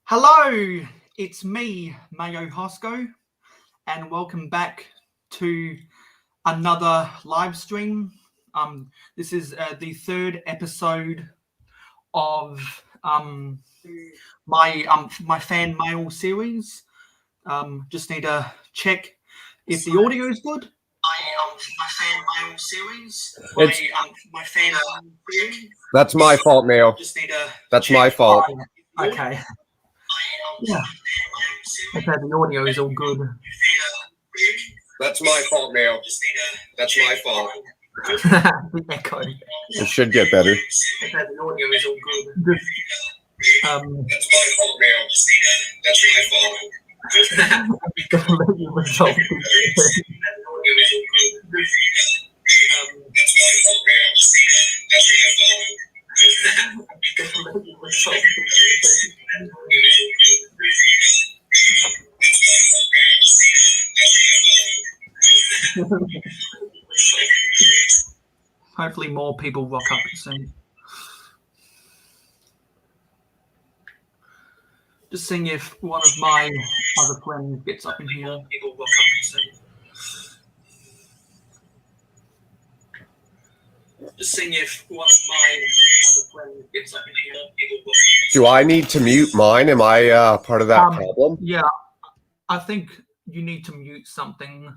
Hello, it's me, Mayo Hosko, and welcome back to another live stream. This is the third episode of my fan mail series. Just need to check if the audio is good. My fan mail series. My fan mail series. That's my fault, Mayo. Just need to. That's my fault. Okay. Yeah. Okay, the audio is all good. That's my fault, Mayo. That's my fault. The echo. It should get better. Okay, the audio is all good. That's my fault, Mayo. That's my fault. Gotta let you resolve this. Hopefully more people rock up soon. Just seeing if one of my other friends gets up in here. Just seeing if one of my other friends gets up in here. Do I need to mute mine? Am I part of that problem? Yeah, I think you need to mute something.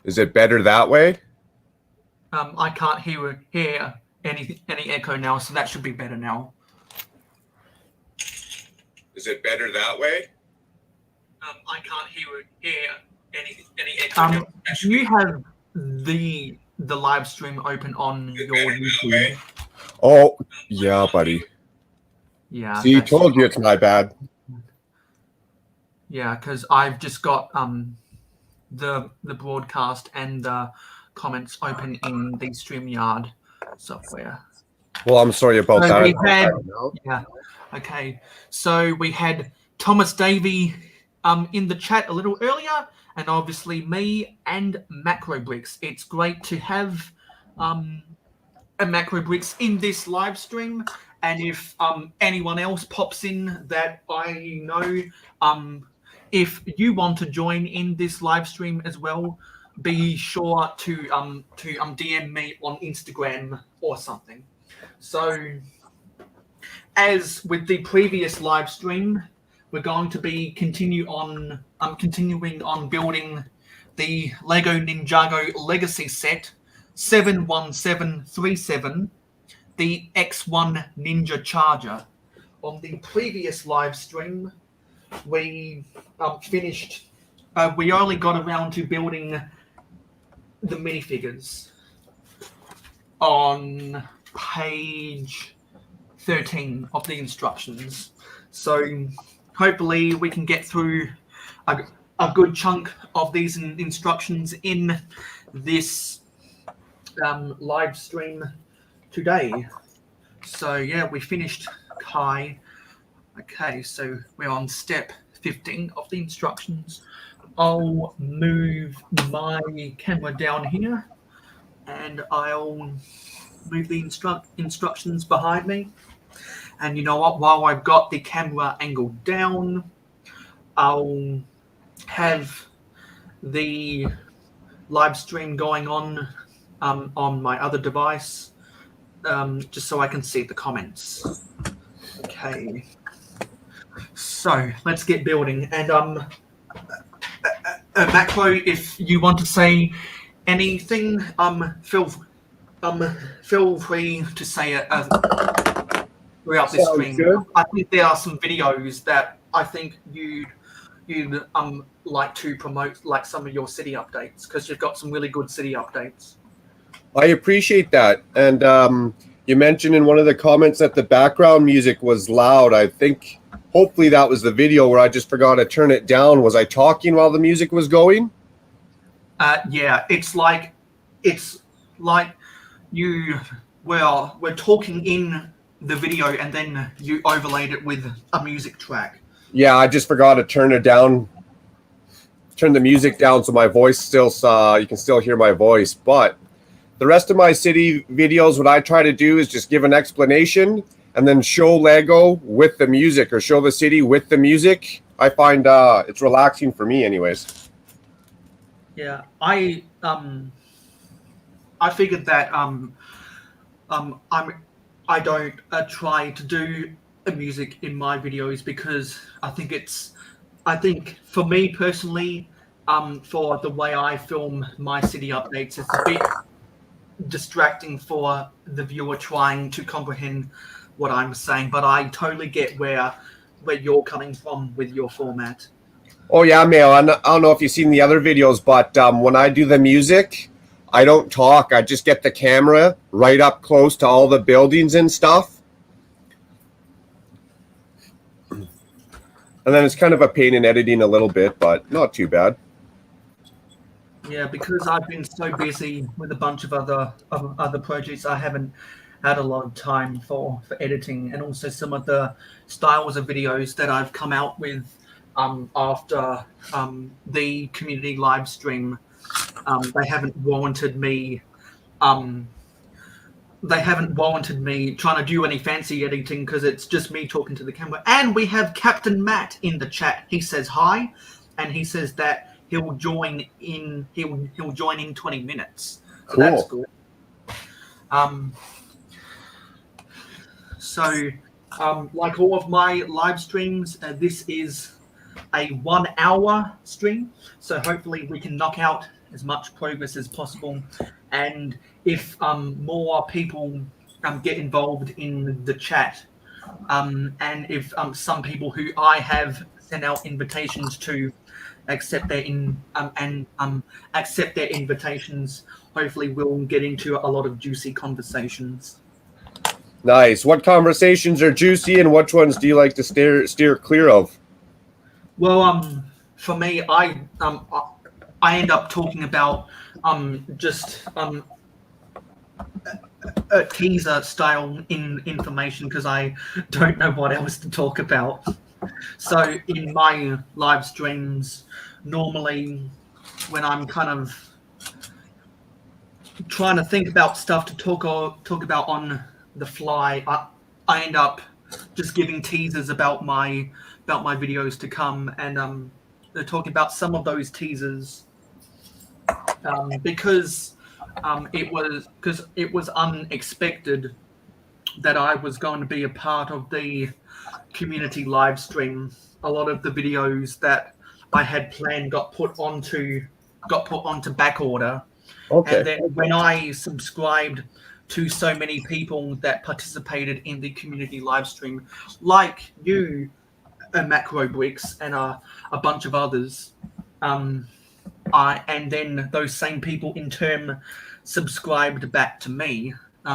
Is it better that way? I can't hear any echo now, so that should be better now. Is it better that way? I can't hear any echo now. Do you have the live stream open on your YouTube? Oh, yeah, buddy. Yeah. See, told you it's my bad. Yeah, because I've just got the broadcast and the comments open in the StreamYard software. Well, I'm sorry about So that. we had, yeah. Okay. So we had Thomas Davey in the chat a little earlier, and obviously me and Makro Bricks. It's great to have a Makro Bricks in this live stream. And if anyone else pops in that I know, if you want to join in this live stream as well, be sure to DM me on Instagram or something. So, as with the previous live stream, we're going to be continuing on building the Lego Ninjago Legacy Set 71737, the X1 Ninja Charger. On the previous live stream, we finished. We only got around to building the minifigures on page 13 of the instructions. So hopefully we can get through a good chunk of these instructions in this live stream today. So yeah, we finished Kai. Okay, so we're on step 15 of the instructions. I'll move my camera down here and I'll move the instructions behind me. And you know what, while I've got the camera angled down, I'll have the live stream going on my other device, just so I can see the comments. Okay. So let's get building. And Makro, if you want to say anything, feel free to say it throughout this stream. Good. I think there are some videos that I think you'd like to promote, like some of your city updates, because you've got some really good city updates. I appreciate that. And you mentioned in one of the comments that the background music was loud. I think hopefully that was the video where I just forgot to turn it down. Was I talking while the music was going? Yeah, it's like you we're talking in the video and then you overlaid it with a music track. Yeah, I just forgot to turn it down. Turn the music down so my voice still you can still hear my voice. But the rest of my city videos, what I try to do is just give an explanation and then show Lego with the music, or show the city with the music, I find it's relaxing for me anyways. Yeah, I figured that I don't try to do music in my videos because I think for me personally, for the way I film my city updates, it's a bit distracting for the viewer trying to comprehend what I'm saying. But I totally get where you're coming from with your format. Oh yeah, Mayo. I don't know if you've seen the other videos, but when I do the music, I don't talk. I just get the camera right up close to all the buildings and stuff. And then it's kind of a pain in editing a little bit, but not too bad. Yeah, because I've been so busy with a bunch of other projects, I haven't had a lot of time for editing, and also some of the styles of videos that I've come out with after the community live stream. They haven't warranted me. They haven't warranted me trying to do any fancy editing because it's just me talking to the camera. And we have Captain Matt in the chat. He says hi, and he says that he'll join in. He'll join in 20 minutes. So Cool. that's good. So, like all of my live streams, this is a 1 hour stream. So hopefully we can knock out as much progress as possible. And if more people get involved in the chat, and if some people who I have sent out invitations to accept their accept their invitations, hopefully we'll get into a lot of juicy conversations. Nice. What conversations are juicy, and which ones do you like to steer clear of? Well, for me, I end up talking about just a teaser style information because I don't know what else to talk about. So in my live streams, normally when I'm kind of trying to think about stuff to talk about on the fly, I end up just giving teasers about my videos to come, and talking about some of those teasers because it was unexpected that I was going to be a part of the community live stream. A lot of the videos that I had planned got put onto back order. Okay. And then when I subscribed to so many people that participated in the community live stream, like you, Makro Bricks, and a bunch of others, and then those same people in turn subscribed back to me,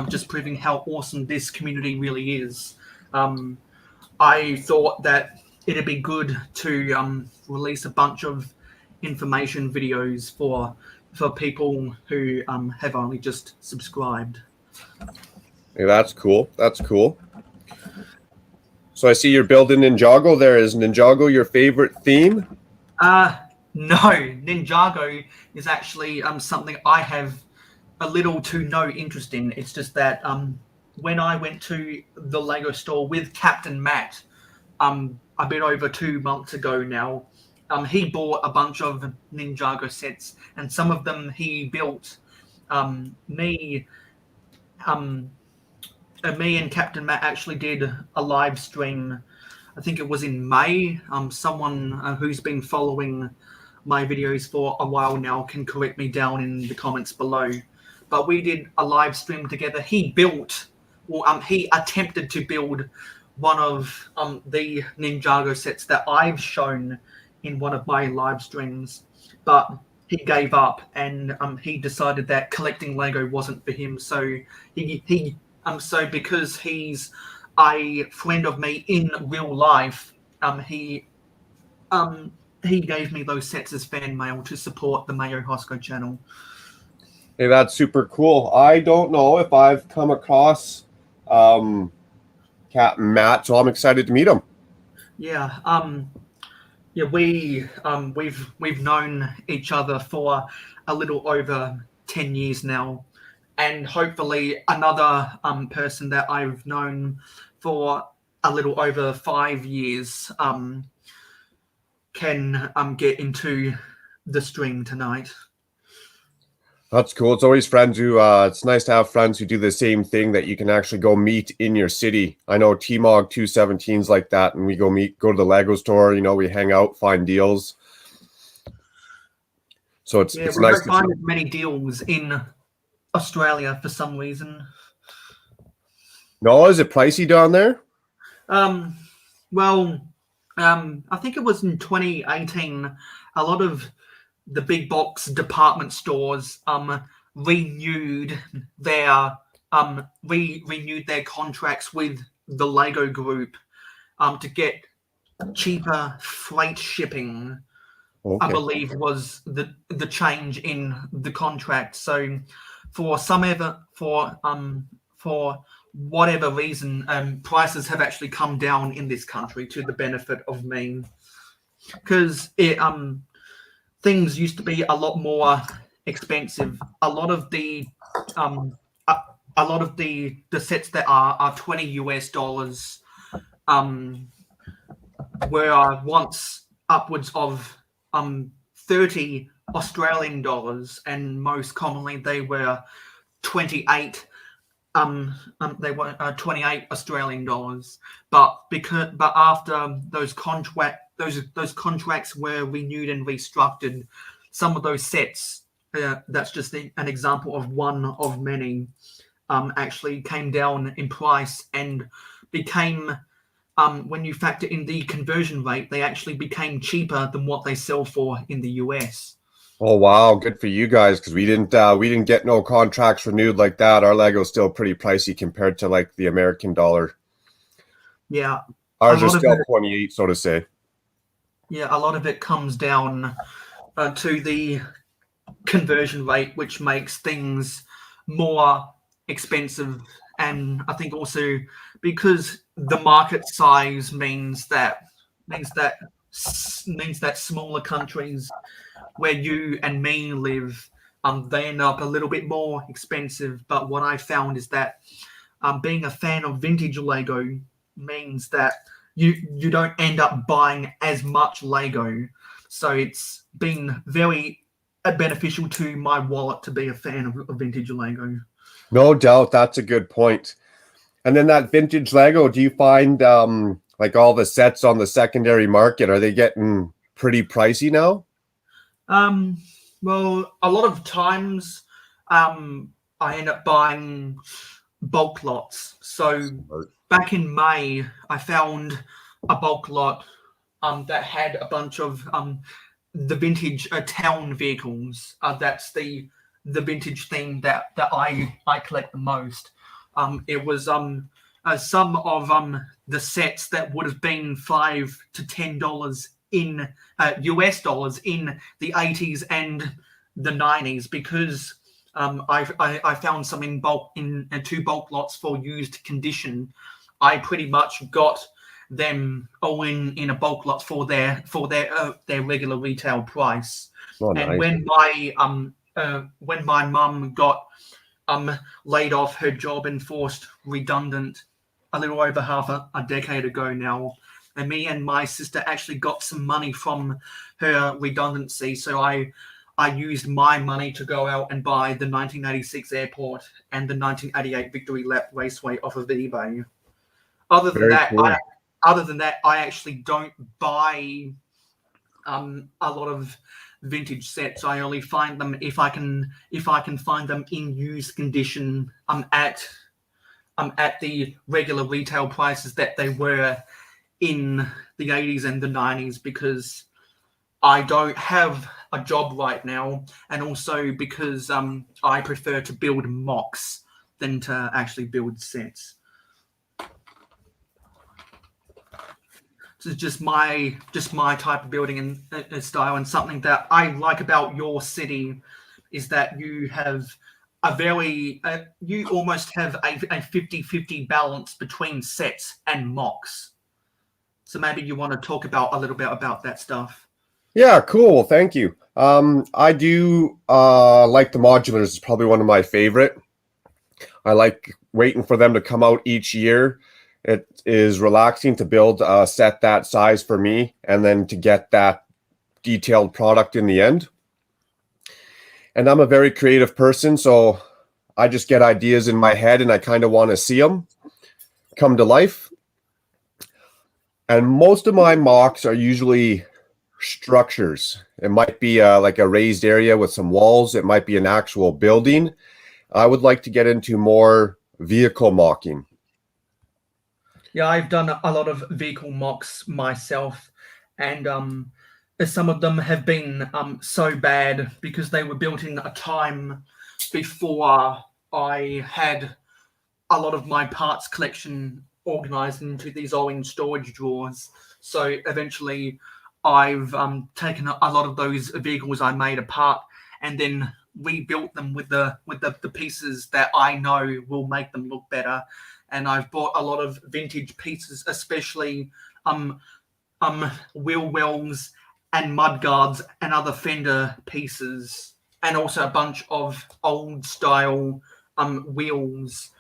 just proving how awesome this community really is. I thought that it'd be good to release a bunch of information videos for people who have only just subscribed. Yeah, that's cool. That's cool. So I see you're building Ninjago there. Is Ninjago your favorite theme? No, Ninjago is actually something I have a little to no interest in. It's just that when I went to the Lego store with Captain Matt, a bit over 2 months ago now, he bought a bunch of Ninjago sets, and some of them he built. Me and Captain Matt actually did a live stream. I think it was in May. Someone who's been following my videos for a while now can correct me down in the comments below. But we did a live stream together. He attempted to build one of the Ninjago sets that I've shown in one of my live streams, but he gave up, and he decided that collecting Lego wasn't for him. So so because he's a friend of me in real life, he gave me those sets as fan mail to support the Mayo Hosko channel. Hey, that's super cool. I don't know if I've come across Captain Matt, so I'm excited to meet him. Yeah, we've known each other for a little over 10 years now, and hopefully another person that I've known for a little over 5 years can get into the stream tonight. That's cool. It's always friends who, it's nice to have friends who do the same thing that you can actually go meet in your city. I know T-Mog 217's like that, and we go to the Lego store, we hang out, find deals. So it's we nice don't find as many deals in Australia for some reason. No, is it pricey down there? Well, I think it was in 2018, a lot of the big box department stores renewed their contracts with the Lego group to get cheaper freight shipping. Okay. I believe was the change in the contract. So for whatever reason, prices have actually come down in this country to the benefit of me, because things used to be a lot more expensive. A lot of the sets that are $20 were once upwards of 30 Australian dollars, and most commonly they were 28 28 Australian dollars. But after those contracts were renewed and restructured, some of those sets, that's just an example of one of many, actually came down in price and became, when you factor in the conversion rate, they actually became cheaper than what they sell for in the US. Oh wow, good for you guys, because we didn't get no contracts renewed like that. Our Lego's still pretty pricey compared to like the American dollar. Yeah, ours are still 28, so to say. Yeah, a lot of it comes down to the conversion rate, which makes things more expensive, and I think also because the market size means that smaller countries where you and me live, they end up a little bit more expensive. But what I found is that being a fan of vintage Lego means that you don't end up buying as much Lego. So it's been very beneficial to my wallet to be a fan of vintage Lego. No doubt, that's a good point. And then that vintage Lego, do you find like all the sets on the secondary market, are they getting pretty pricey now? Well, a lot of times I end up buying bulk lots. So back in May, I found a bulk lot that had a bunch of the vintage town vehicles. That's the vintage thing that I collect the most. It was some of the sets that would have been $5 to $10 in US dollars in the 80s and the 90s, because I found some in bulk in 2 bulk lots for used condition. I pretty much got them all in a bulk lot for their regular retail price. Oh, nice. And when my mum got laid off her job and forced redundant a little over half a decade ago now, and me and my sister actually got some money from her redundancy, so I used my money to go out and buy the 1986 airport and the 1988 Victory Lap Raceway off of eBay. Other than that, I actually don't buy a lot of vintage sets. I only find them if I can find them in used condition at the regular retail prices that they were in the 80s and the 90s, because I don't have a job right now, and also because I prefer to build mocks than to actually build sets. This is just my type of building and style, and something that I like about your city is that you have a very you almost have a 50-50 balance between sets and mocks. So maybe you want to talk a little bit about that stuff. Yeah, cool. Thank you. I do like the modulars. It's probably one of my favorite. I like waiting for them to come out each year. It is relaxing to build a set that size for me and then to get that detailed product in the end. And I'm a very creative person, so I just get ideas in my head and I kind of want to see them come to life. And most of my mocks are usually structures. It might be like a raised area with some walls. It might be an actual building. I would like to get into more vehicle mocking. Yeah, I've done a lot of vehicle mocks myself, and some of them have been so bad because they were built in a time before I had a lot of my parts collection organized into these orange storage drawers. So eventually I've taken a lot of those vehicles I made apart and then rebuilt them with the pieces that I know will make them look better. And I've bought a lot of vintage pieces, especially wheel wells and mud guards and other fender pieces, and also a bunch of old style wheels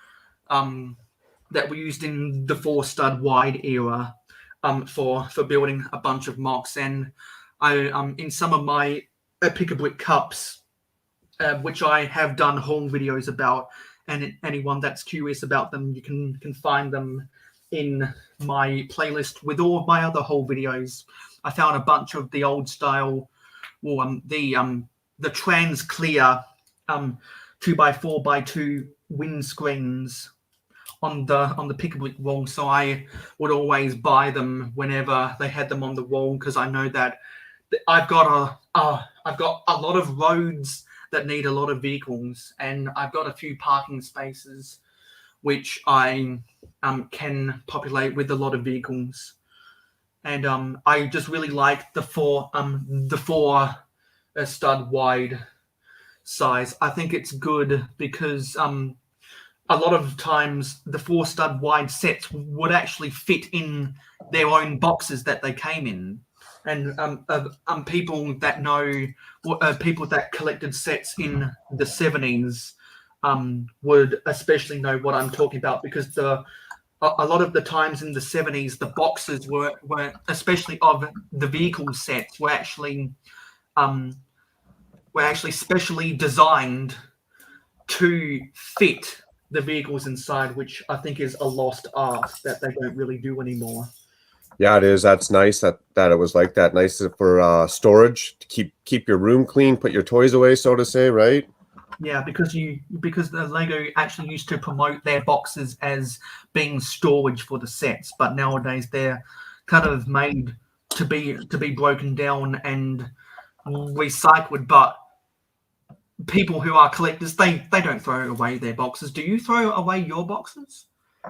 that were used in the 4-stud wide era for building a bunch of mocks. And I in some of my Pick-a-Brick cups, which I have done whole videos about, and anyone that's curious about them, you can find them in my playlist with all of my other whole videos. I found a bunch of the old style, well, the trans clear 2x4x2 windscreens on the Pick-a-Brick wall, so I would always buy them whenever they had them on the wall, because I know that I've got a lot of roads that need a lot of vehicles, and I've got a few parking spaces which I can populate with a lot of vehicles. And I just really like the four stud wide size. I think it's good because a lot of times the 4-stud wide sets would actually fit in their own boxes that they came in. And people that know, people that collected sets in the 70s would especially know what I'm talking about, because a lot of the times in the 70s, the boxes were especially of the vehicle sets, were actually specially designed to fit the vehicles inside, which I think is a lost art that they don't really do anymore. Yeah, it is. That's nice that it was like that. Nice for storage, to keep your room clean, put your toys away, so to say, right? Yeah, because the Lego actually used to promote their boxes as being storage for the sets, but nowadays they're kind of made to be broken down and recycled. But people who are collectors, they don't throw away their boxes. Do you throw away your boxes?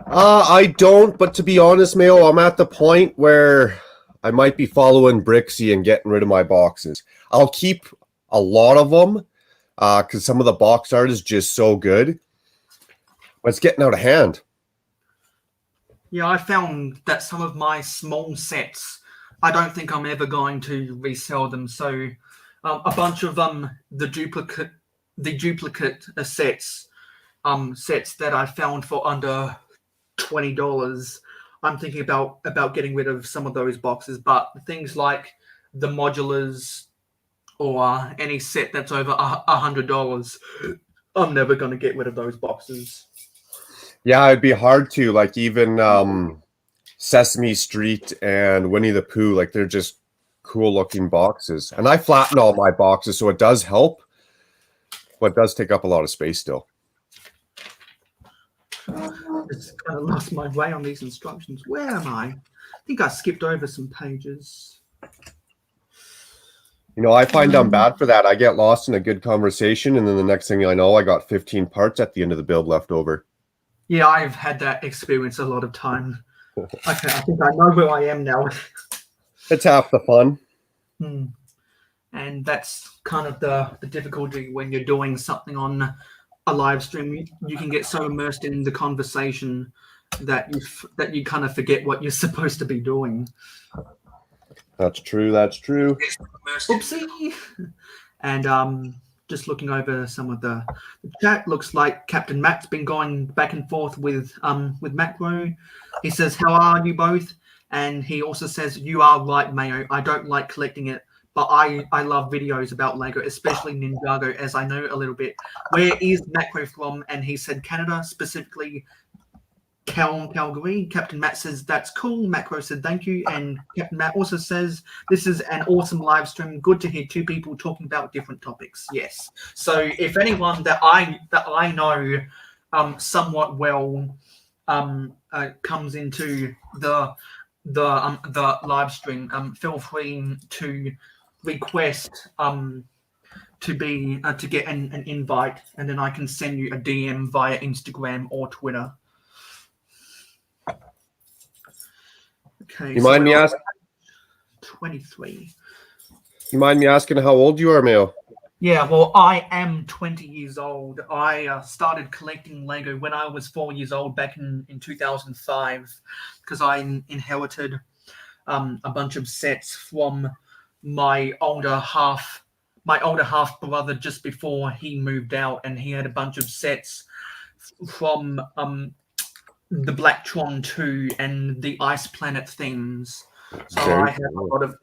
I don't, but to be honest, Mayo, I'm at the point where I might be following Brixie and getting rid of my boxes. I'll keep a lot of them because some of the box art is just so good, but it's getting out of hand. Yeah, I found that some of my small sets, I don't think I'm ever going to resell them. So a bunch of the duplicate sets that I found for under $20, I'm thinking about getting rid of some of those boxes. But things like the modulars or any set that's over $100, I'm never going to get rid of those boxes. Yeah, it'd be hard to, like, even Sesame Street and Winnie the Pooh, like, they're just cool looking boxes. And I flatten all my boxes, so it does help, but it does take up a lot of space still. Just kind of lost my way on these instructions. Where am I? I think I skipped over some pages. You know, I find I'm bad for that. I get lost in a good conversation, and then the next thing I know, I got 15 parts at the end of the build left over. Yeah, I've had that experience a lot of time. I think I know where I am now. It's half the fun. And that's kind of the difficulty when you're doing something on a live stream. You can get so immersed in the conversation that you kind of forget what you're supposed to be doing. That's true. That's true. Oopsie. And just looking over some of the chat. Looks like Captain Matt's been going back and forth with Makro. He says, "How are you both?" And he also says, "You are right, Mayo. I don't like collecting it, but I love videos about Lego, especially Ninjago, as I know a little bit." Where is Makro from? And he said Canada, specifically Calgary. Captain Matt says that's cool. Makro said thank you, and Captain Matt also says this is an awesome live stream. Good to hear two people talking about different topics. Yes. So if anyone that I know somewhat well comes into the live stream, feel free to request to get an invite, and then I can send you a DM via Instagram or Twitter. Okay, You mind me asking? 23. You mind me asking how old you are, Mayo? Yeah, well, I am 20 years old. I started collecting Lego when I was 4 years old back in 2005 because I inherited a bunch of sets from my older half brother just before he moved out, and he had a bunch of sets from the Blacktron 2 and the Ice Planet themes. So I have a lot of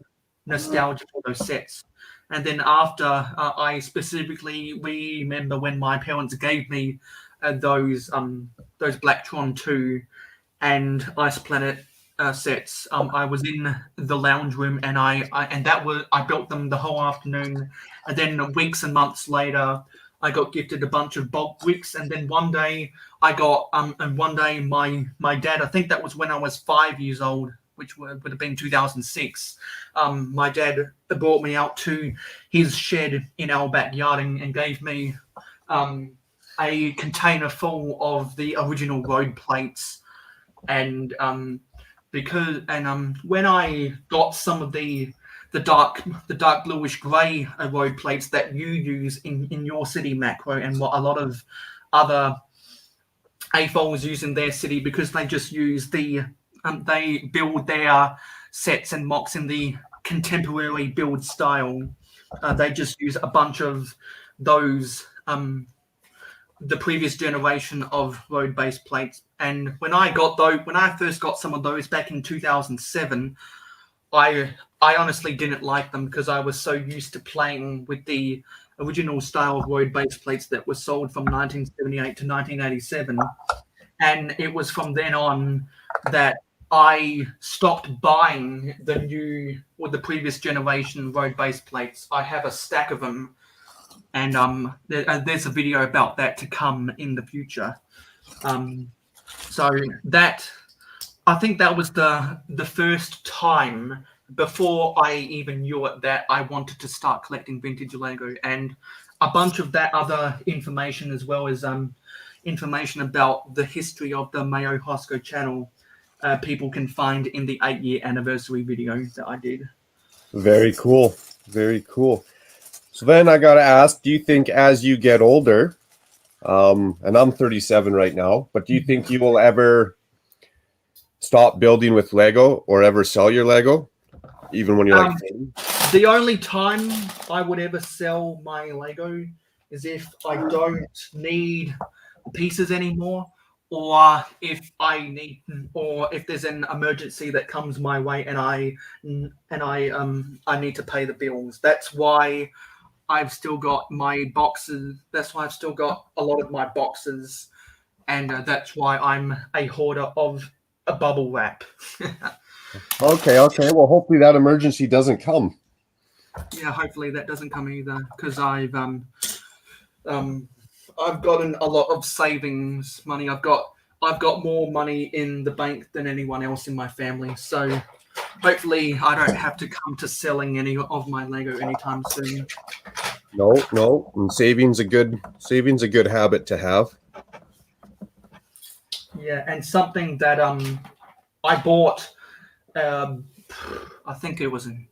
nostalgia for those sets. And then after, I specifically remember when my parents gave me those Blacktron 2 and Ice Planet sets. I was in the lounge room, and I built them the whole afternoon. And then weeks and months later, I got gifted a bunch of bulk bricks, and then one day my dad, I think that was when I was 5 years old, which would have been 2006. My dad brought me out to his shed in our backyard and gave me a container full of the original road plates, and when I got some of the dark bluish grey road plates that you use in your city, Makro, and what a lot of other AFOLs use in their city, because they just use they build their sets and mocks in the contemporary build style. They just use a bunch of those the previous generation of road-based plates. And when I first got some of those back in 2007, I honestly didn't like them because I was so used to playing with the original style of road-based plates that were sold from 1978 to 1987. And it was from then on that I stopped buying the previous generation road-based plates. I have a stack of them, and there's a video about that to come in the future. So that, I think that was the first time before I even knew it that I wanted to start collecting vintage Lego, and a bunch of that other information, as well as information about the history of the Mayo Hosko channel, people can find in the 8-year anniversary video that I did. Very cool. Very cool. So then I got to ask, do you think as you get older, and I'm 37 right now, but do you think you will ever stop building with Lego or ever sell your Lego, even when you're like 30? The only time I would ever sell my Lego is if I don't need pieces anymore, or if there's an emergency that comes my way and I need to pay the bills. That's why I've still got my boxes. That's why I've still got a lot of my boxes, and that's why I'm a hoarder of a bubble wrap. Okay. Well, hopefully that emergency doesn't come. Yeah, hopefully that doesn't come either, because I've gotten a lot of savings money. I've got more money in the bank than anyone else in my family. So hopefully I don't have to come to selling any of my Lego anytime soon. No. And saving's a good habit to have. Yeah, and something that I bought, I think it was in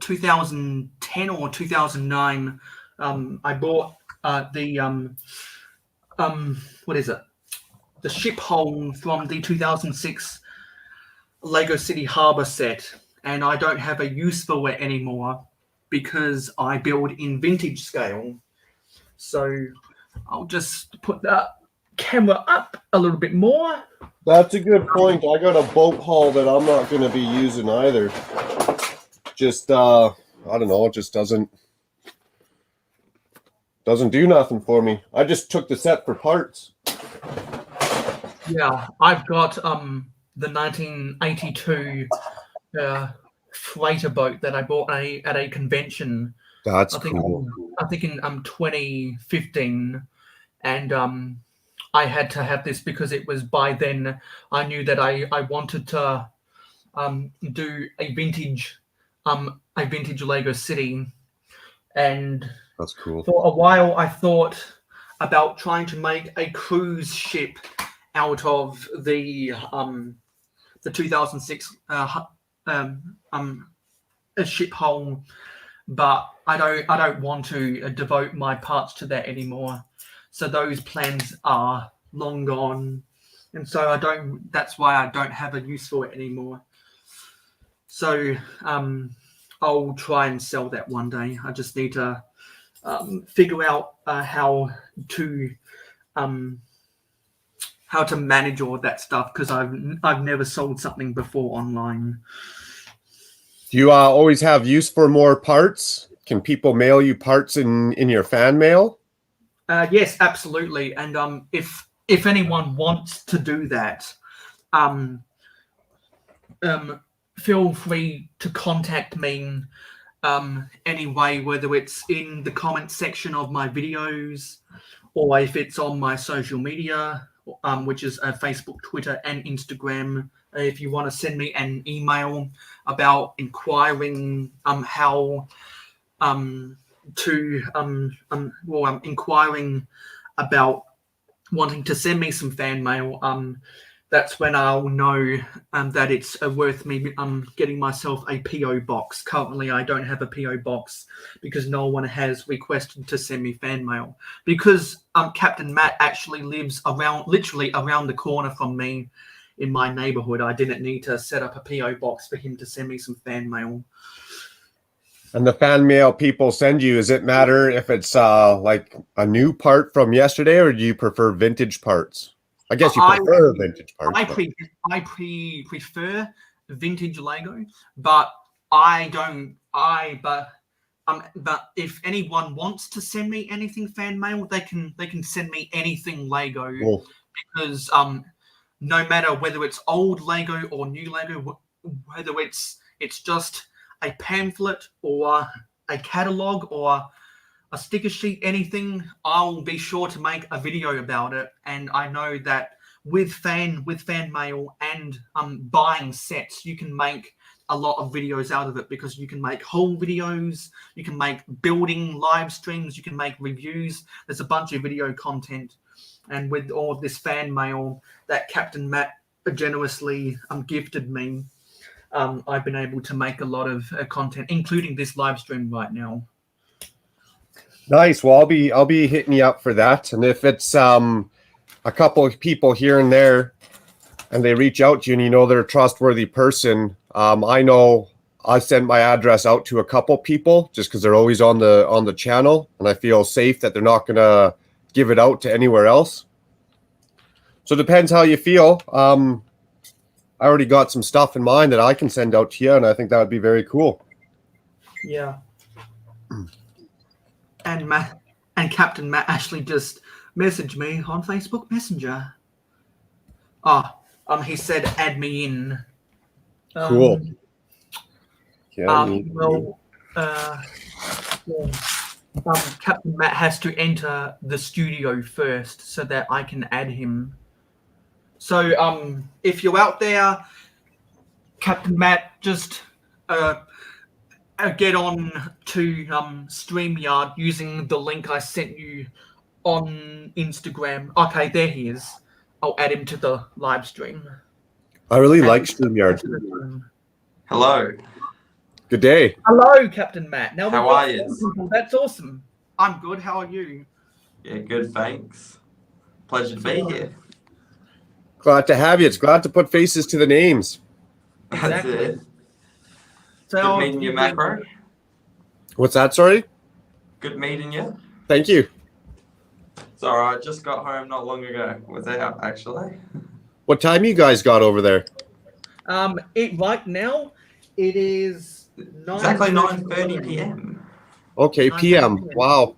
2010 or 2009. I bought the ship hull from the 2006 Lego City Harbor set, and I don't have a use for it anymore because I build in vintage scale. So I'll just put the camera up a little bit more. That's a good point. I got a boat haul that I'm not going to be using either. Just, I don't know, it just doesn't do nothing for me. I just took the set for parts. Yeah, I've got the 1982 freighter boat that I bought at a convention. That's cool. I think in 2015, and I had to have this because it was by then I knew that I wanted to do a vintage Lego city, and that's cool. For a while I thought about trying to make a cruise ship out of the 2006 a ship hull, but I don't want to devote my parts to that anymore. So those plans are long gone, and so that's why I don't have a use for it anymore. So I'll try and sell that one day. I just need to figure out how to manage all that stuff, because I've never sold something before online. Do you always have use for more parts? Can people mail you parts in your fan mail? Yes, absolutely. And if anyone wants to do that, feel free to contact me anyway, whether it's in the comment section of my videos or if it's on my social media, which is Facebook, Twitter, and Instagram. If you want to send me an email about inquiring inquiring about wanting to send me some fan mail, that's when I'll know that it's worth me getting myself a PO box. Currently, I don't have a PO box because no one has requested to send me fan mail. Because Captain Matt actually lives literally around the corner from me in my neighborhood, I didn't need to set up a PO box for him to send me some fan mail. And the fan mail people send you, does it matter if it's like a new part from yesterday, or do you prefer vintage parts? I guess you prefer vintage parts. I prefer vintage Lego, but but if anyone wants to send me anything fan mail, they can send me anything Lego. Cool. Because no matter whether it's old Lego or new Lego, whether it's just a pamphlet or a catalog or a sticker sheet, anything, I'll be sure to make a video about it. And I know that with fan mail and buying sets, you can make a lot of videos out of it, because you can make whole videos, you can make building live streams, you can make reviews. There's a bunch of video content. And with all of this fan mail that Captain Matt generously gifted me, I've been able to make a lot of content, including this live stream right now. Nice. Well, I'll be hitting you up for that. And if it's a couple of people here and there, and they reach out to you, and you know they're a trustworthy person, I know I sent my address out to a couple people just because they're always on the channel, and I feel safe that they're not gonna give it out to anywhere else. So it depends how you feel. I already got some stuff in mind that I can send out to you, and I think that would be very cool. Yeah. And Captain Matt actually just messaged me on Facebook Messenger. He said add me in. Cool. Captain Matt has to enter the studio first so that I can add him. So if you're out there, Captain Matt, just get on to StreamYard using the link I sent you on Instagram. Okay, there he is. I'll add him to the live stream. I really like StreamYard. Hello. Good day. Hello, Captain Matt. Now, how are you? That's awesome. I'm good. How are you? Yeah, good, thanks. Pleasure to be here. Glad to have you. It's glad to put faces to the names. Exactly. That's it. So, good meeting you, Makro. What's that, sorry? Good meeting you. Thank you. It's alright, just got home not long ago. Was out actually. What time you guys got over there? Right now, it is Exactly 9:30 p.m. Okay, 9:30 PM. p.m. Wow.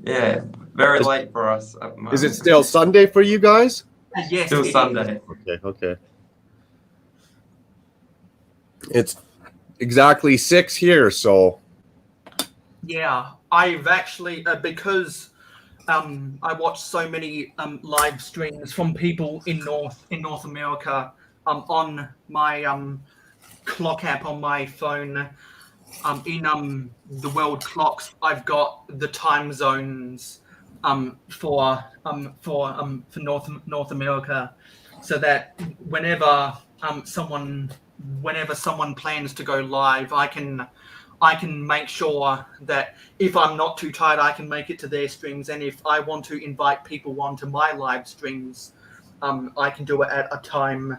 Yeah, very late for us at the moment. Is it still Sunday for you guys? Yes, Still it is. Sunday? Okay. It's exactly 6 here, so Yeah, I've actually because I watch so many live streams from people in North America on my clock app on my phone. In the world clocks, I've got the time zones for North America, so that whenever someone plans to go live, I can make sure that if I'm not too tired, I can make it to their streams, and if I want to invite people onto my live streams, I can do it at a time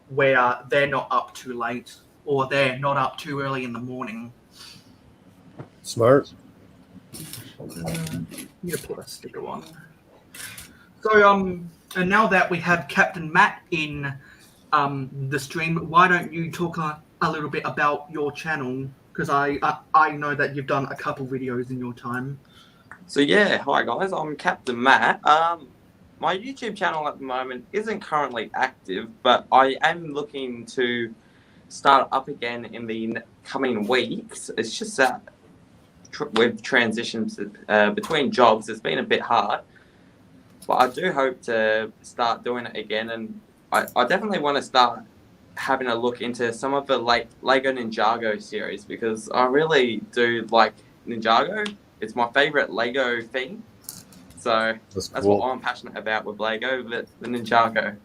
where they're not up too late or they're not up too early in the morning. smart. Need to put a sticker on. So and now that we have Captain Matt in the stream, why don't you talk a little bit about your channel? Because I know that you've done a couple videos in your time. So yeah, hi guys, I'm Captain Matt. My YouTube channel at the moment isn't currently active, but I am looking to start up again in the coming weeks. It's just that with transitions between jobs, it's been a bit hard. But I do hope to start doing it again, and I definitely want to start having a look into some of the Lego Ninjago series, because I really do like Ninjago. It's my favorite Lego thing. So that's cool. what I'm passionate about with Lego, the Ninjago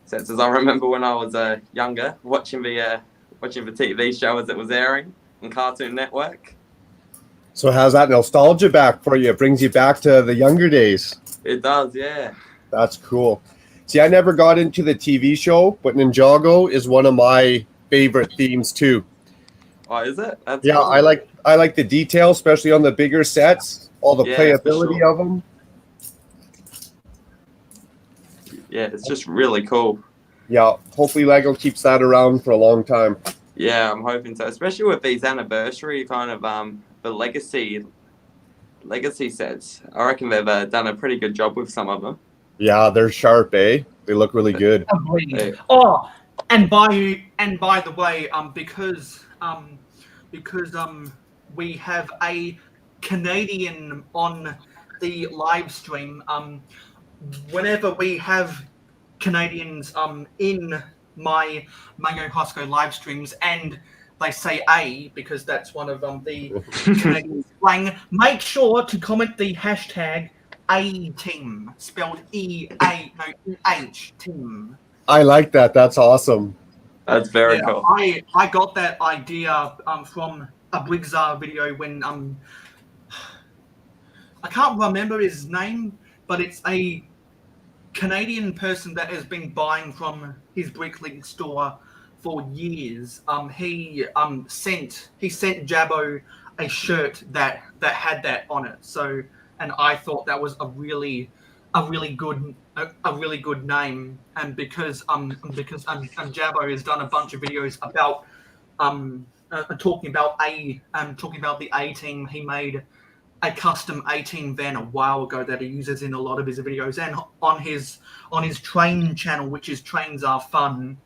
sets. As I remember when I was younger, watching the TV show as it was airing on Cartoon Network. So how's that nostalgia back for you? It brings you back to the younger days. It does, yeah. That's cool. See, I never got into the TV show, but Ninjago is one of my favorite themes too. Oh, is it? That's Yeah, cool. I like the detail, especially on the bigger sets, all the Yeah, playability for sure. of them. Yeah, it's just really cool. Yeah, hopefully Lego keeps that around for a long time. Yeah, I'm hoping so, especially with these anniversary kind of the legacy sets. I reckon they've done a pretty good job with some of them. Yeah, they're sharp, eh? They look really good. Yeah. Oh, and by the way, because we have a Canadian on the live stream. Whenever we have Canadians in my Mayo Hosko live streams, and they say A because that's one of the Canadian slang, make sure to comment the hashtag A-Team, spelled E-H, team. I like that. That's awesome. That's very cool. I got that idea from a Briggsar video when I can't remember his name, but it's a Canadian person that has been buying from his Bricklink store for years. He sent Jabbo a shirt that had that on it. So, and I thought that was a really good name. And because Jabbo has done a bunch of videos about talking about the A-Team. He made a custom A-Team van a while ago that he uses in a lot of his videos, and on his train channel, which is Trains Are Fun,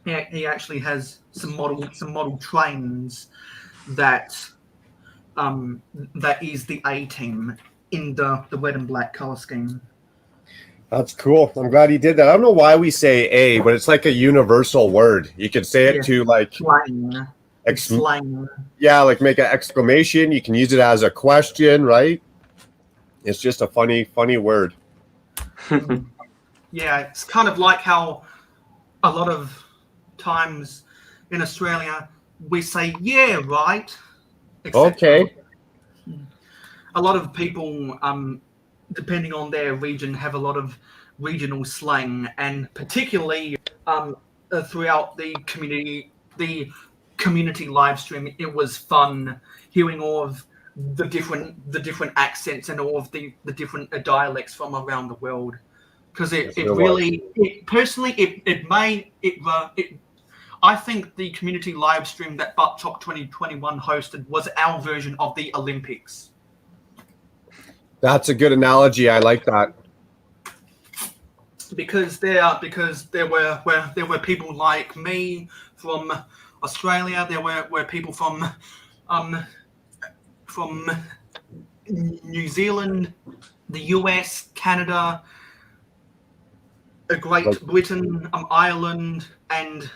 he actually has some model trains that is the A-Team in the red and black color scheme. That's cool. I'm glad he did that. I don't know why we say A, but it's like a universal word. You could say it to like Slang. Yeah, like make an exclamation. You can use it as a question, right? It's just a funny word. Yeah, it's kind of like how a lot of times in Australia we say, yeah, right. Okay. A lot of people, depending on their region, have a lot of regional slang, and particularly throughout the community live stream, it was fun hearing all of the different accents and all of the different dialects from around the world, because it really I think the community live stream that Butt Chop 2021 hosted was our version of the Olympics. That's a good analogy. I like that. Because there were people like me from Australia. There were people from New Zealand, the US, Canada, Great Britain, Ireland, and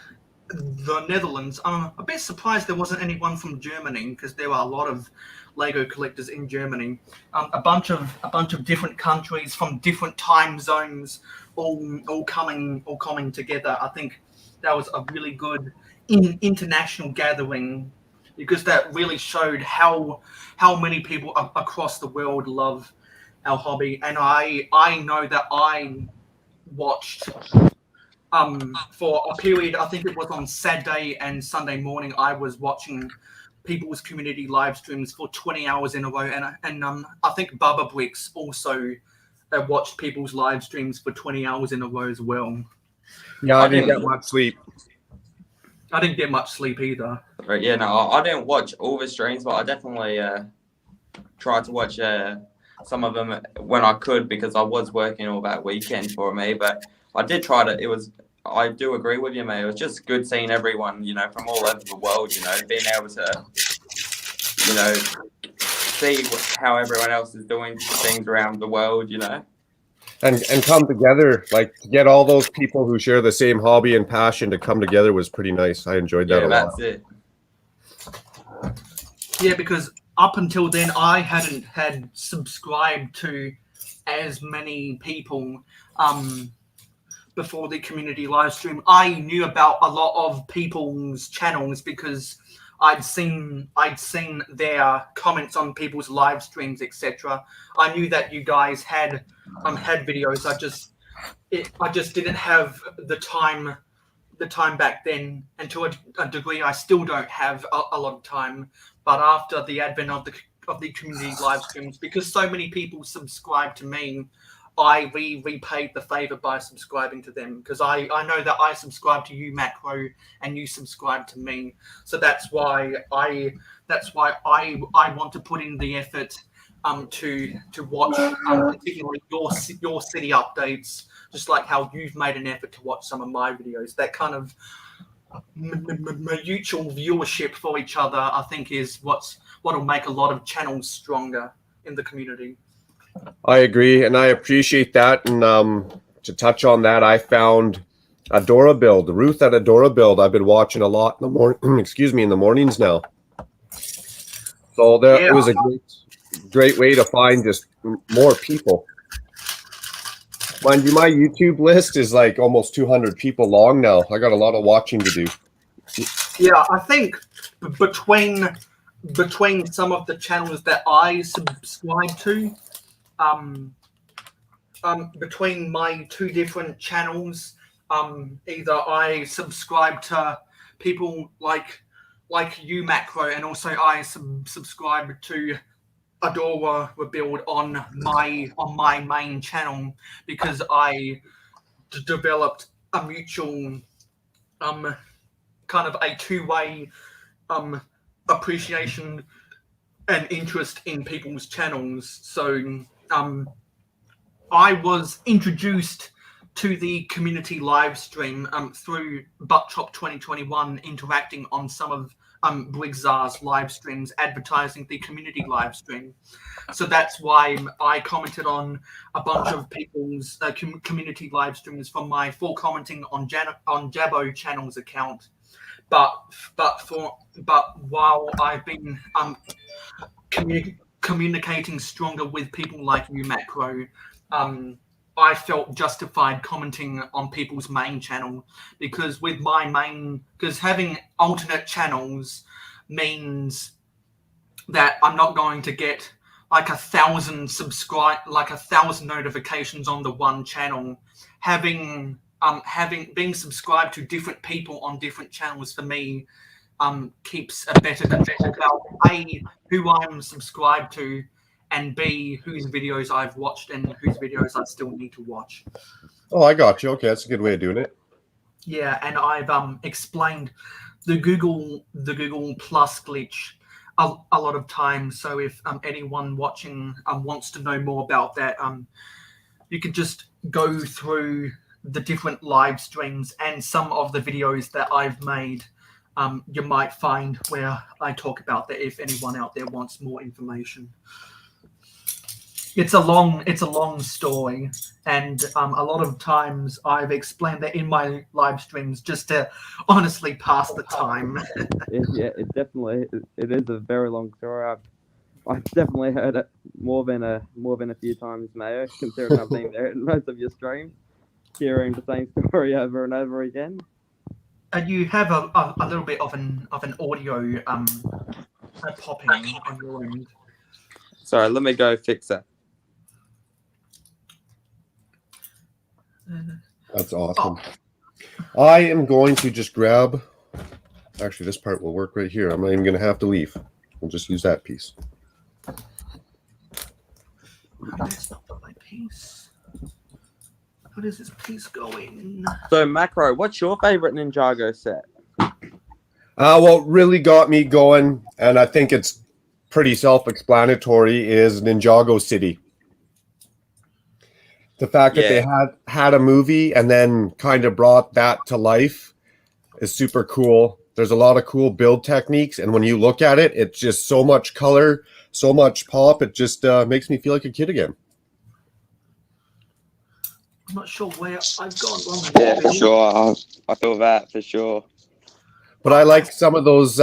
the Netherlands. I'm a bit surprised there wasn't anyone from Germany, because there are a lot of Lego collectors in Germany. A bunch of different countries from different time zones, all coming together. I think that was a really good international gathering, because that really showed how many people across the world love our hobby. And I know that I watched for a period, I think it was on Saturday and Sunday morning, I was watching people's community live streams for 20 hours in a row, and I think Makro Bricks also watched people's live streams for 20 hours in a row as well. Yeah, I didn't get much sleep. I didn't get much sleep either. Right, yeah, no, I didn't watch all the streams, but I definitely tried to watch some of them when I could, because I was working all that weekend for me. But I did try to. I do agree with you, mate. It was just good seeing everyone, from all over the world, being able to, see how everyone else is doing things around the world, And come together, like to get all those people who share the same hobby and passion to come together was pretty nice. I enjoyed that a lot. Yeah, that's it. Yeah, because up until then, I hadn't had subscribed to as many people before the community live stream. I knew about a lot of people's channels because I'd seen their comments on people's live streams, etc. I knew that you guys had videos. I just didn't have the time back then, and to a degree I still don't have a lot of time. But after the advent of the community live streams, because so many people subscribed to me, I repaid the favor by subscribing to them, because I know that I subscribe to you, Makro, and you subscribe to me. So that's why I want to put in the effort to watch particularly your city updates, just like how you've made an effort to watch some of my videos. That kind of mutual viewership for each other, I think, is what'll make a lot of channels stronger in the community. I agree, and I appreciate that. And to touch on that, I found Adora Build, Ruth at Adora Build. I've been watching a lot in the morning. Excuse me, in the mornings now. So it was a great way to find just more people. Mind you, my YouTube list is like almost 200 people long now. I got a lot of watching to do. Yeah, I think between some of the channels that I subscribe to, between my two different channels, either I subscribe to people like you, Makro, and also I subscribe to Adora Rebuild on my main channel, because I developed a mutual kind of a two-way appreciation and interest in people's channels. So I was introduced to the community live stream through Butt Chop 2021, interacting on some of Briggs's live streams, advertising the community live stream. So that's why I commented on a bunch of people's community live streams from my full commenting on Jabo channel's account. But while I've been communicating stronger with people like you, Makro, I felt justified commenting on people's main channel, because having alternate channels means that I'm not going to get like 1,000 notifications on the one channel. Having being subscribed to different people on different channels, for me, keeps a better control about A, who I'm subscribed to, and B, whose videos I've watched and whose videos I still need to watch. Oh, I got you. Okay, that's a good way of doing it. Yeah, and I've explained the Google Plus glitch a lot of times. So if anyone watching wants to know more about that, you can just go through the different live streams and some of the videos that I've made. You might find where I talk about that if anyone out there wants more information. It's a long story, and a lot of times I've explained that in my live streams just to honestly pass the time. It definitely it is a very long story. I've definitely heard it more than a few times, Mayo, considering I've been there in most of your streams, hearing the same story over and over again. You have a little bit of an audio popping on your end. Sorry, let me go fix that. That's awesome. I am going to just grab. Actually, this part will work right here. I'm not even going to have to leave. We'll just use that piece. That's not the right piece. What is this piece going? So, Makro, what's your favorite Ninjago set? What really got me going, and I think it's pretty self-explanatory, is Ninjago City. The fact that they had a movie and then kind of brought that to life is super cool. There's a lot of cool build techniques, and when you look at it, it's just so much color, so much pop. It just makes me feel like a kid again. I'm not sure where I've gone wrong. Yeah, for sure. I feel that for sure. But I like some of those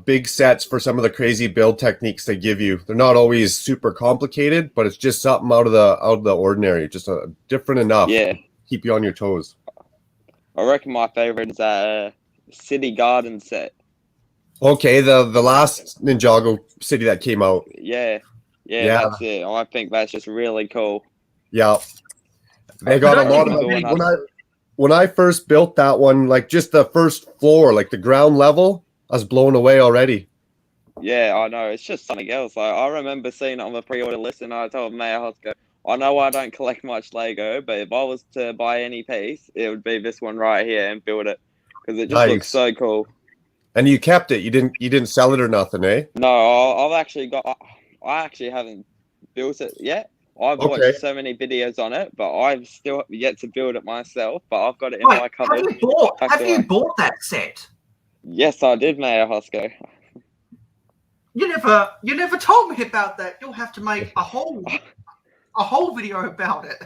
big sets for some of the crazy build techniques they give you. They're not always super complicated, but it's just something out of the ordinary, just different enough. Yeah, keep you on your toes. I reckon my favorite is that City Garden set. Okay, the last Ninjago City that came out. Yeah, that's it. I think that's just really cool. Yeah, they got a lot of. When I first built that one, like just the first floor, like the ground level, I was blown away already. Yeah, I know. It's just something else. Like, I remember seeing it on the pre-order list, and I told Mayo Hosko, I know I don't collect much Lego, but if I was to buy any piece, it would be this one right here and build it because it just looks so cool. And you kept it. You didn't sell it or nothing, eh? No, I've actually got. I actually haven't built it yet. I've watched so many videos on it, but I've still yet to build it myself. But I've got it in my cupboard. Have you bought that set? Yes, I did, Mayo Hosko. You never told me about that. You'll have to make a whole video about it.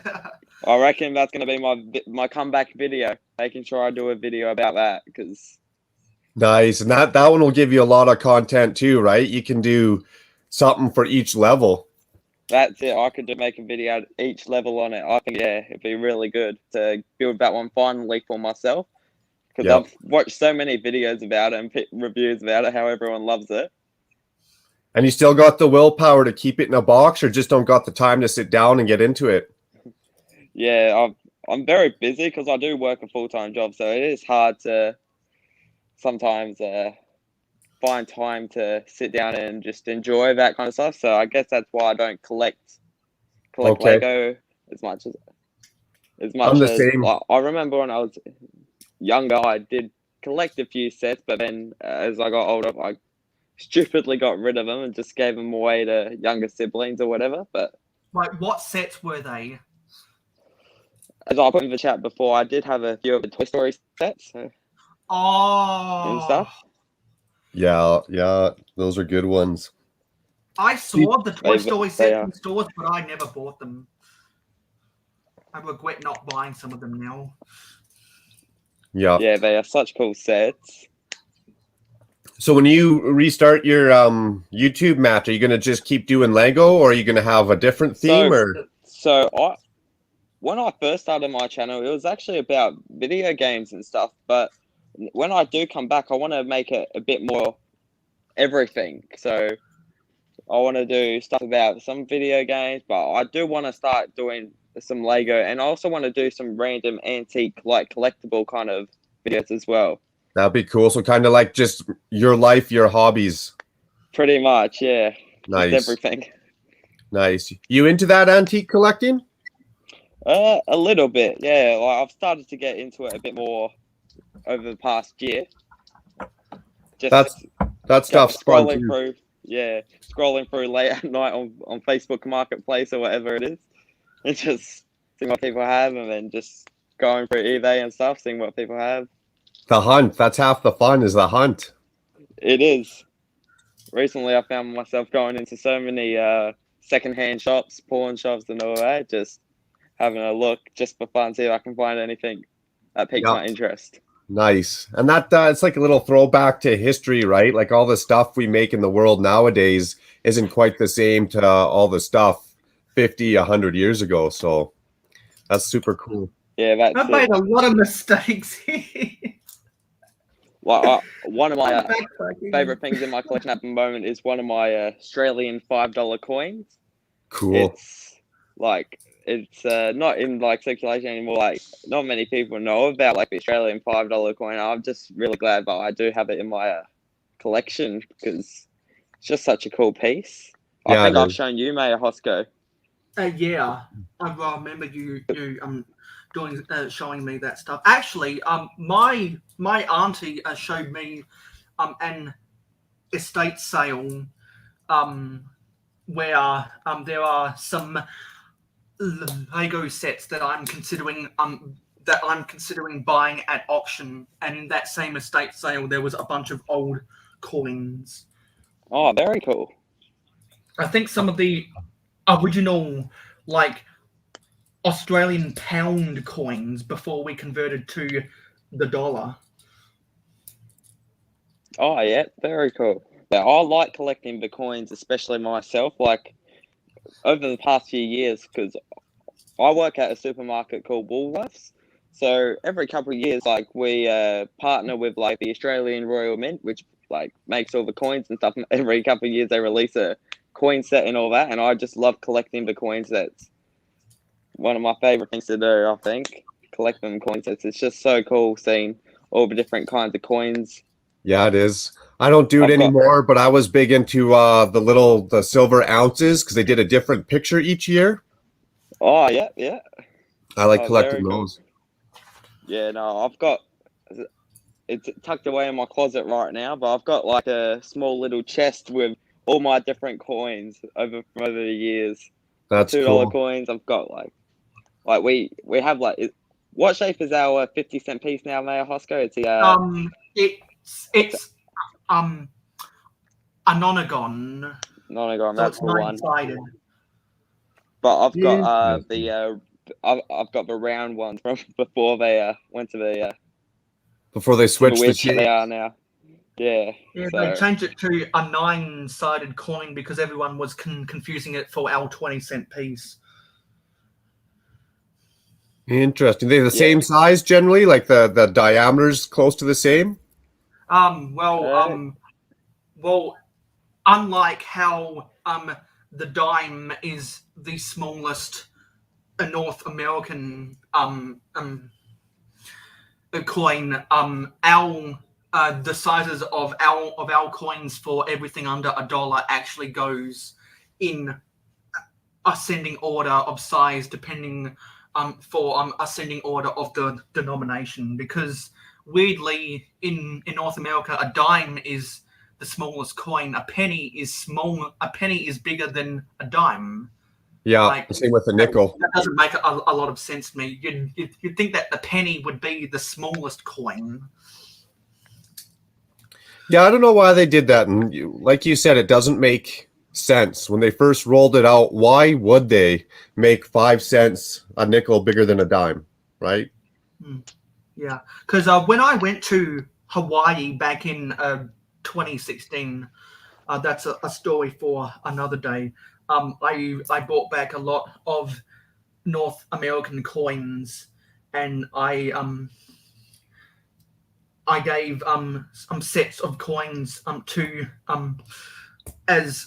I reckon that's going to be my comeback video. Making sure I do a video about that because. Nice, and that one will give you a lot of content too, right? You can do something for each level. That's it. I could make a video at each level on it. I think, it'd be really good to build that one finally for myself. Because I've watched so many videos about it and reviews about it, how everyone loves it. And you still got the willpower to keep it in a box or just don't got the time to sit down and get into it? Yeah, I'm very busy because I do work a full-time job. So it is hard to sometimes find time to sit down and just enjoy that kind of stuff. So I guess that's why I don't collect Lego as much as I'm the same. I remember when I was younger, I did collect a few sets, but then as I got older, I stupidly got rid of them and just gave them away to younger siblings or whatever. But what sets were they? As I put in the chat before, I did have a few of the Toy Story sets. So, and stuff. Yeah, those are good ones. I saw the Toy Story sets in stores, but I never bought them. I regret not buying some of them now. Yeah, they are such cool sets. So when you restart your YouTube, Matt, are you going to just keep doing Lego, or are you going to have a different theme? When I first started my channel, it was actually about video games and stuff, but when I do come back, I want to make it a bit more everything. So I want to do stuff about some video games, but I do want to start doing some Lego, and I also want to do some random antique, like collectible kind of videos as well. That'd be cool. So kind of like just your life, your hobbies. Pretty much, yeah. Nice. Just everything. Nice. You into that antique collecting? A little bit, yeah. Like I've started to get into it a bit more over the past year. Just That stuff's fun scrolling too. through, yeah, scrolling through late at night on Facebook Marketplace or whatever it is, and just seeing what people have, and then just going through eBay and stuff, seeing what people have. The hunt. That's half the fun, is the hunt. It is. Recently, I found myself going into so many secondhand shops, pawn shops, and all that, just having a look just for fun, see if I can find anything that piques my interest. Nice. And that it's like a little throwback to history, right? Like all the stuff we make in the world nowadays isn't quite the same to all the stuff 50, 100 years ago. So that's super cool. Yeah, that's I've made a lot of mistakes here. Well, one of my favorite things in my collection at the moment is one of my Australian $5 coins. Cool. It's not in like circulation anymore. Like not many people know about like the Australian $5 coin. I'm just really glad that I do have it in my collection because it's just such a cool piece. Yeah, I think I've shown you, Mayo Hosko. Yeah, I remember you showing me that stuff. Actually, my auntie showed me an estate sale where there are some Lego sets that I'm considering buying at auction, and in that same estate sale there was a bunch of old coins. Oh, very cool. I think some of the original like Australian pound coins before we converted to the dollar. Oh yeah, very cool. Yeah, I like collecting the coins, especially myself. Like over the past few years, because I work at a supermarket called Woolworths. So every couple of years, like we partner with like the Australian Royal Mint, which like makes all the coins and stuff. Every couple of years, they release a coin set and all that, and I just love collecting the coin sets. One of my favorite things to do, I think, collect them coin sets. It's just so cool seeing all the different kinds of coins. Yeah, it is. I don't do it anymore, but I was big into the silver ounces because they did a different picture each year. Oh yeah, yeah. I like collecting those. Cool. Yeah, no, I've got it's tucked away in my closet right now, but I've got like a small little chest with all my different coins over the years. That's $2 cool. coins. I've got like we have like what shape is our 50-cent piece now, Mayo Hosko? It's a nonagon. Nonagon, So that's it's the one. nine-sided. But I've got I've got the round ones from before they went to the before they switched the shape. They are now. Yeah. Yeah, so they changed it to a 9-sided coin because everyone was confusing it for our 20-cent piece. Interesting. They're the same size generally, like the diameter's close to the same. Well, unlike how the dime is the smallest North American coin, the sizes of our coins for everything under $1 actually goes in ascending order of size, depending for ascending order of the denomination. Because weirdly, in North America, a dime is the smallest coin. A penny is small. A penny is bigger than a dime. Yeah, like, same with the nickel. That doesn't make a lot of sense to me. You'd think that the penny would be the smallest coin. Yeah, I don't know why they did that. And like you said, it doesn't make sense. When they first rolled it out, why would they make 5 cents a nickel bigger than a dime, right? Yeah, because when I went to Hawaii back in 2016, that's a story for another day. I brought back a lot of North American coins, and I gave some sets of coins to as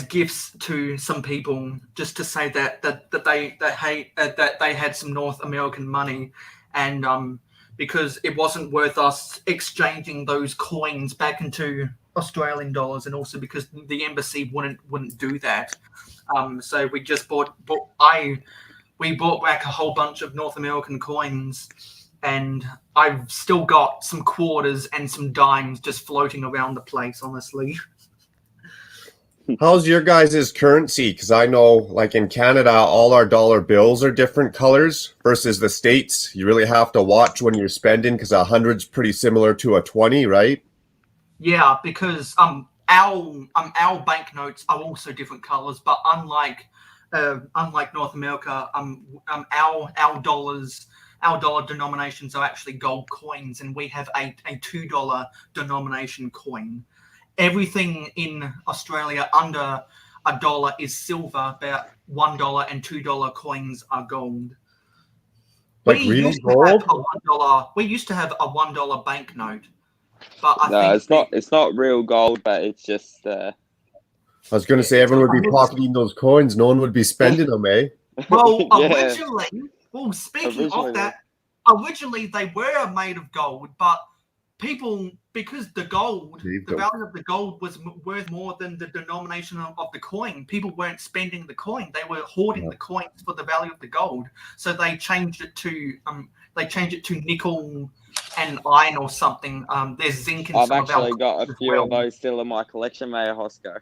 gifts to some people, just to say that they had some North American money, and because it wasn't worth us exchanging those coins back into Australian dollars, and also because the embassy wouldn't do that. So we just we bought back a whole bunch of North American coins, and I've still got some quarters and some dimes just floating around the place, honestly. How's your guys' currency? Because I know, like in Canada, all our dollar bills are different colors versus the States. You really have to watch when you're spending because 100's pretty similar to a 20, right? Yeah, because our banknotes are also different colors, but unlike North America, our dollar denominations are actually gold coins, and we have a $2 denomination coin. Everything in Australia under $1 is silver, but $1 and $2 coins are gold. Like real gold? We used to have a $1 banknote, but it's not real gold, but it's just. I was going to say everyone would be pocketing those coins. No one would be spending them, eh? Well, Yeah. speaking Originally, of that, originally they were made of gold, but people, because the value of the gold was worth more than the denomination of the coin, people weren't spending the coin; they were hoarding the coins for the value of the gold. So they changed it to nickel and iron or something. There's zinc in I've some of our actually got a coins as few well. of those still in my collection, Mayo Hosko.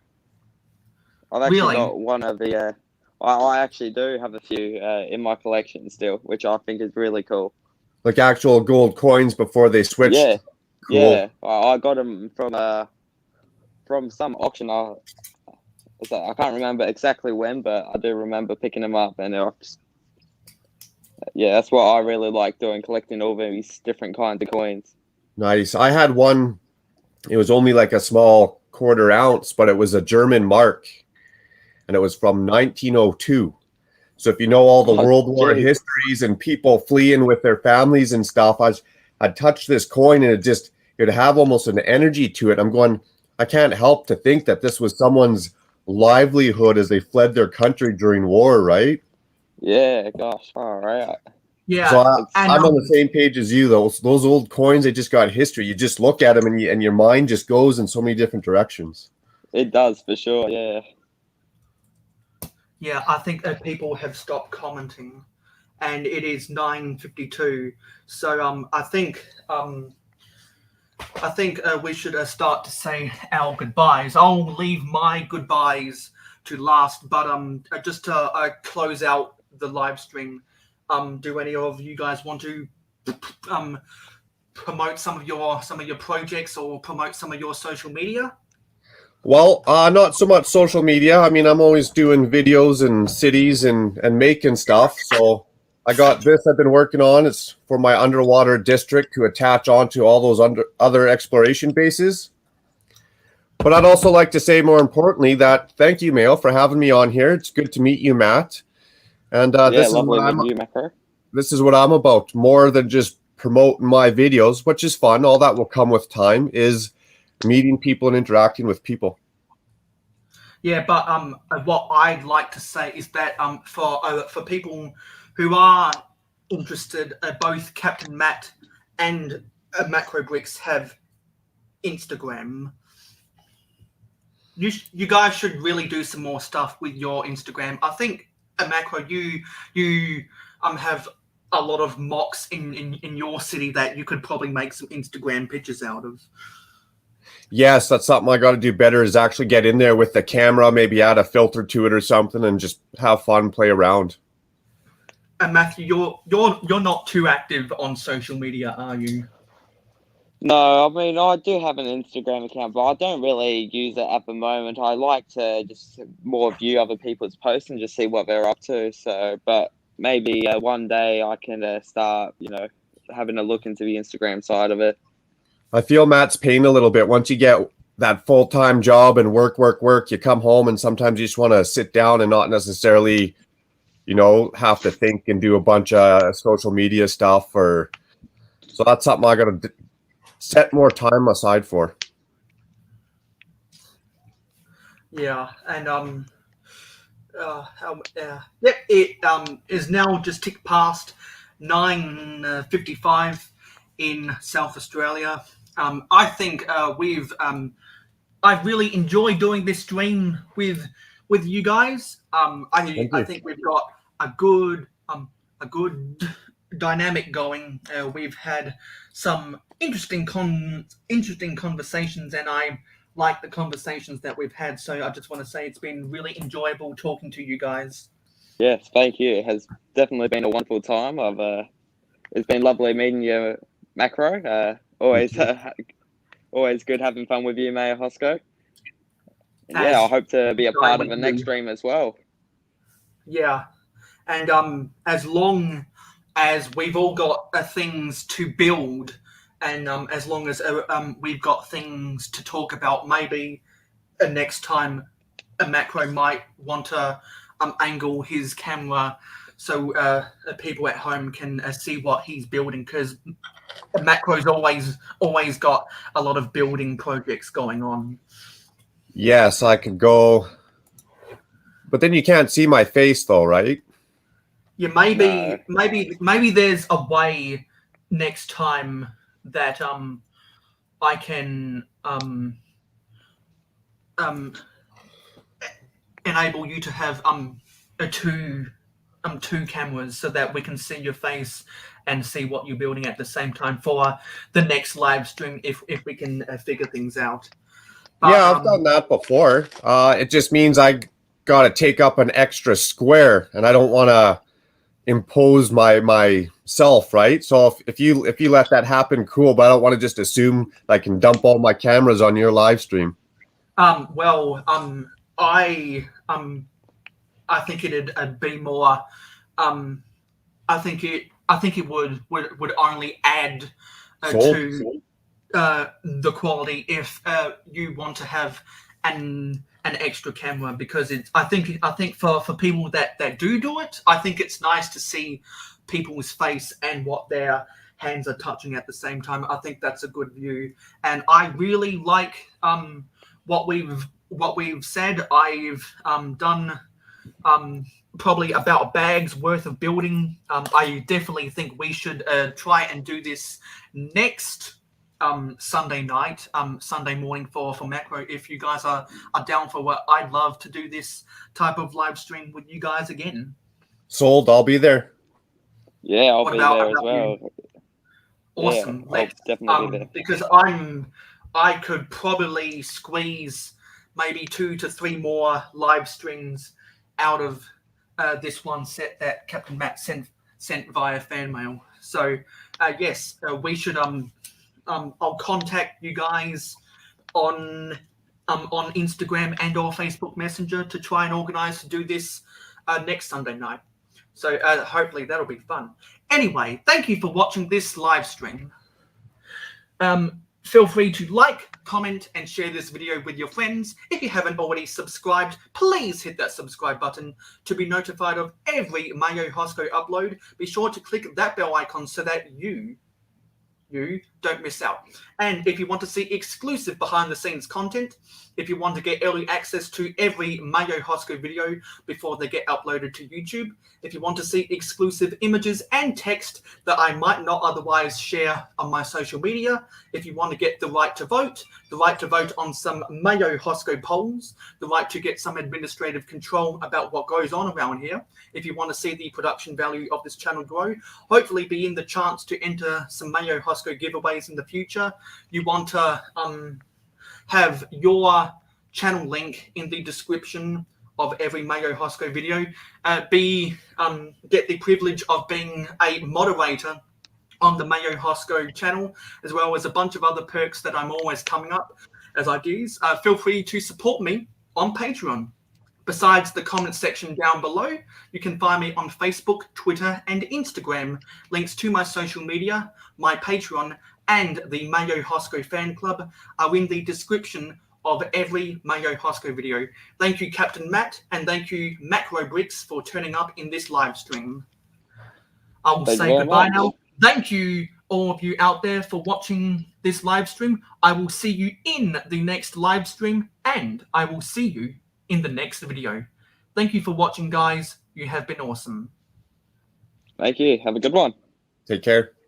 I've actually got one of the. I actually do have a few in my collection still, which I think is really cool. Like actual gold coins before they switched. Yeah, Cool. yeah. I got them from some auction. I can't remember exactly when, but I do remember picking them up, and that's what I really like doing, collecting all these different kinds of coins. Nice. I had one. It was only like a small quarter ounce, but it was a German mark, and it was from 1902. So if you know all the World War histories and people fleeing with their families and stuff, I'd touch this coin and it'd have almost an energy to it. I'm going, I can't help to think that this was someone's livelihood as they fled their country during war, right? Yeah, gosh, all right. Yeah, so I'm on the same page as you. Those old coins, they just got history. You just look at them and your mind just goes in so many different directions. It does for sure. Yeah. Yeah, I think people have stopped commenting, and it is 9:52. So I think we should start to say our goodbyes. I'll leave my goodbyes to last, but just to close out the live stream, do any of you guys want to promote some of your projects or promote some of your social media? Well, not so much social media. I mean, I'm always doing videos in cities and making stuff. So I got this I've been working on. It's for my underwater district to attach onto all those other exploration bases. But I'd also like to say, more importantly, that thank you, Mayo, for having me on here. It's good to meet you, Matt. And this is what I'm about. More than just promoting my videos, which is fun. All that will come with time, is meeting people and interacting with people. Yeah, but what I'd like to say is that for people who are interested, both Captain Matt and Makro Bricks have Instagram. You guys should really do some more stuff with your Instagram. I think Makro, you have a lot of mocks in your city that you could probably make some Instagram pictures out of. Yes, that's something I got to do better, is actually get in there with the camera, maybe add a filter to it or something, and just have fun, play around. And Matthew, you're not too active on social media, are you? No, I mean, I do have an Instagram account, but I don't really use it at the moment. I like to just more view other people's posts and just see what they're up to. So, but maybe one day I can start, having a look into the Instagram side of it. I feel Matt's pain a little bit. Once you get that full-time job and work, you come home and sometimes you just want to sit down and not necessarily, have to think and do a bunch of social media stuff. So that's something I got to set more time aside for. Yeah, and it is now just ticked past 9:55. in South Australia. I think I really enjoy doing this stream with you guys. I think we've got a good dynamic going. We've had some interesting conversations, and I like the conversations that we've had. So I just want to say it's been really enjoyable talking to you guys. Yes, thank you. It has definitely been a wonderful time. It's been lovely meeting you, Makro. Always good having fun with you, Mayo Hosko. And yeah, I hope to be a part of the next stream as well. Yeah, and as long as we've all got things to build, and as long as we've got things to talk about, maybe next time a Makro might want to angle his camera so people at home can see what he's building, because Makro's always got a lot of building projects going on. Yes, I could go, but then you can't see my face though, right? Yeah, maybe there's a way next time that I can enable you to have two cameras so that we can see your face and see what you're building at the same time for the next live stream if we can figure things out. But, yeah, I've done that before. It just means I got to take up an extra square, and I don't want to impose myself, right? So if you let that happen, cool. But I don't want to just assume I can dump all my cameras on your live stream. I think it'd be more. I think it would only add to the quality if you want to have an extra camera, because I think for people that do it, I think it's nice to see people's face and what their hands are touching at the same time. I think that's a good view, and I really like what we've said. I've done probably about a bag's worth of building. I definitely think we should try and do this next Sunday night, Sunday morning for Makro. If you guys are down for what, I'd love to do this type of live stream with you guys again. Sold. I'll be there. Yeah, I'll be there as well. You? Awesome. Yeah, I'll definitely be there. Because I could probably squeeze maybe 2 to 3 more live streams out of this one set that Captain Matt sent via fan mail. So yes, we should I'll contact you guys on Instagram and or Facebook Messenger to try and organize to do this next Sunday night. So hopefully that'll be fun. Anyway, thank you for watching this live stream. Feel free to like, comment, and share this video with your friends. If you haven't already subscribed, please hit that subscribe button to be notified of every Mayo Hosko upload. Be sure to click that bell icon so that you don't miss out. And if you want to see exclusive behind the scenes content, if you want to get early access to every Mayo Hosko video before they get uploaded to YouTube, if you want to see exclusive images and text that I might not otherwise share on my social media, if you want to get the right to vote on some Mayo Hosko polls, the right to get some administrative control about what goes on around here, if you want to see the production value of this channel grow, hopefully be in the chance to enter some Mayo Hosko giveaways in the future, you want to have your channel link in the description of every Mayo Hosko video, get the privilege of being a moderator on the Mayo Hosko channel, as well as a bunch of other perks that I'm always coming up as ideas. Feel free to support me on Patreon. Besides the comment section down below, you can find me on Facebook, Twitter, and Instagram. Links to my social media, my Patreon, and the Mayo Hosko fan club are in the description of every Mayo Hosko video. Thank you, Captain Matt, and thank you, Makro Bricks, for turning up in this live stream. I will say goodbye now. Thank you, all of you out there, for watching this live stream. I will see you in the next live stream, and I will see you in the next video. Thank you for watching, guys. You have been awesome. Thank you. Have a good one. Take care.